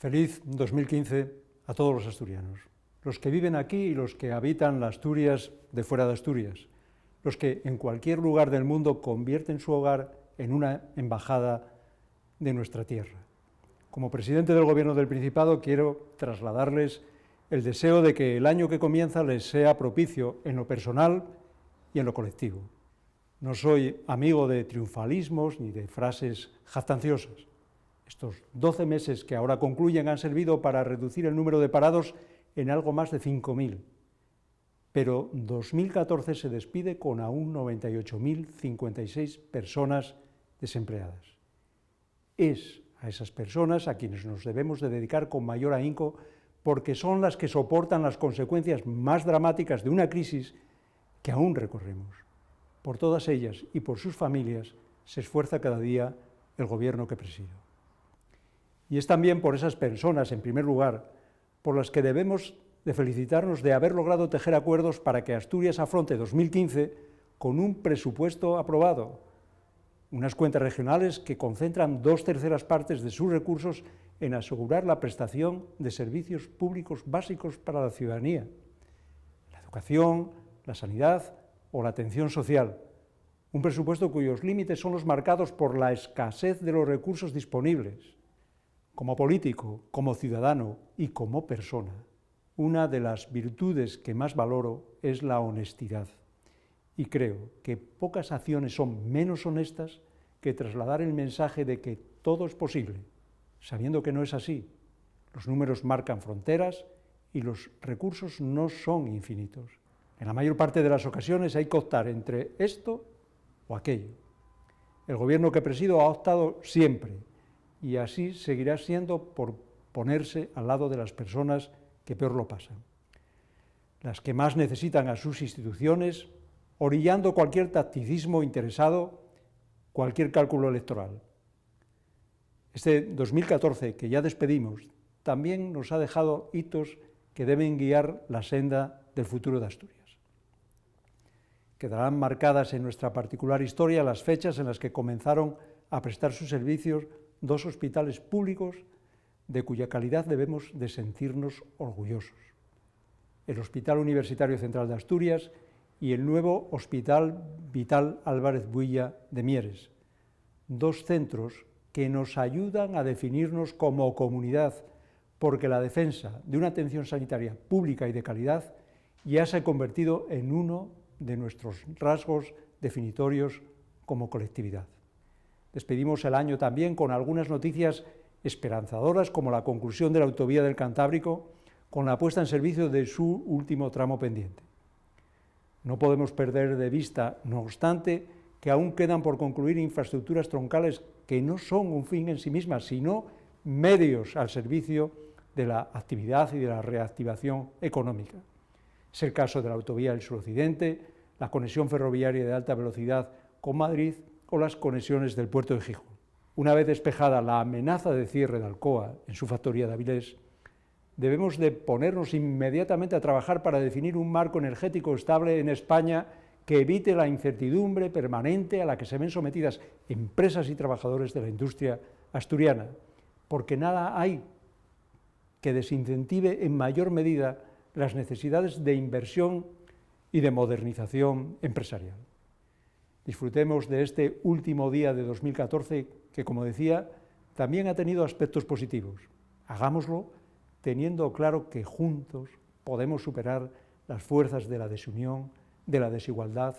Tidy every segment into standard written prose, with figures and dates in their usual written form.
Feliz 2015 a todos los asturianos, los que viven aquí y los que habitan las Asturias de fuera de Asturias, los que en cualquier lugar del mundo convierten su hogar en una embajada de nuestra tierra. Como presidente del Gobierno del Principado quiero trasladarles el deseo de que el año que comienza les sea propicio en lo personal y en lo colectivo. No soy amigo de triunfalismos ni de frases jactanciosas. Estos 12 meses que ahora concluyen han servido para reducir el número de parados en algo más de 5.000, pero 2014 se despide con aún 98.056 personas desempleadas. Es a esas personas a quienes nos debemos de dedicar con mayor ahínco porque son las que soportan las consecuencias más dramáticas de una crisis que aún recorremos. Por todas ellas y por sus familias se esfuerza cada día el Gobierno que presido. Y es también por esas personas, en primer lugar, por las que debemos de felicitarnos de haber logrado tejer acuerdos para que Asturias afronte 2015 con un presupuesto aprobado, unas cuentas regionales que concentran 2/3 partes de sus recursos en asegurar la prestación de servicios públicos básicos para la ciudadanía, la educación, la sanidad o la atención social, un presupuesto cuyos límites son los marcados por la escasez de los recursos disponibles. Como político, como ciudadano y como persona, una de las virtudes que más valoro es la honestidad. Y creo que pocas acciones son menos honestas que trasladar el mensaje de que todo es posible, sabiendo que no es así. Los números marcan fronteras y los recursos no son infinitos. En la mayor parte de las ocasiones hay que optar entre esto o aquello. El Gobierno que presido ha optado siempre, y así seguirá siendo por ponerse al lado de las personas que peor lo pasan, las que más necesitan a sus instituciones, orillando cualquier tacticismo interesado, cualquier cálculo electoral. Este 2014 que ya despedimos también nos ha dejado hitos que deben guiar la senda del futuro de Asturias. Quedarán marcadas en nuestra particular historia las fechas en las que comenzaron a prestar sus servicios 2 hospitales públicos de cuya calidad debemos de sentirnos orgullosos. El Hospital Universitario Central de Asturias y el nuevo Hospital Vital Álvarez Builla de Mieres, 2 centros que nos ayudan a definirnos como comunidad, porque la defensa de una atención sanitaria pública y de calidad ya se ha convertido en uno de nuestros rasgos definitorios como colectividad. Despedimos el año también con algunas noticias esperanzadoras, como la conclusión de la autovía del Cantábrico, con la puesta en servicio de su último tramo pendiente. No podemos perder de vista, no obstante, que aún quedan por concluir infraestructuras troncales que no son un fin en sí mismas, sino medios al servicio de la actividad y de la reactivación económica. Es el caso de la autovía del suroccidente, la conexión ferroviaria de alta velocidad con Madrid o las conexiones del puerto de Gijón. Una vez despejada la amenaza de cierre de Alcoa en su factoría de Avilés, debemos de ponernos inmediatamente a trabajar para definir un marco energético estable en España que evite la incertidumbre permanente a la que se ven sometidas empresas y trabajadores de la industria asturiana, porque nada hay que desincentive en mayor medida las necesidades de inversión y de modernización empresarial. Disfrutemos de este último día de 2014 que, como decía, también ha tenido aspectos positivos. Hagámoslo teniendo claro que juntos podemos superar las fuerzas de la desunión, de la desigualdad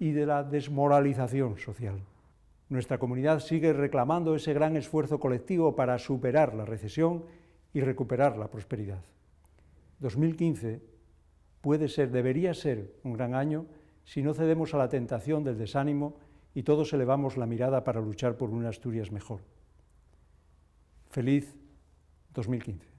y de la desmoralización social. Nuestra comunidad sigue reclamando ese gran esfuerzo colectivo para superar la recesión y recuperar la prosperidad. 2015 debería ser un gran año si no cedemos a la tentación del desánimo y todos elevamos la mirada para luchar por una Asturias mejor. Feliz 2015.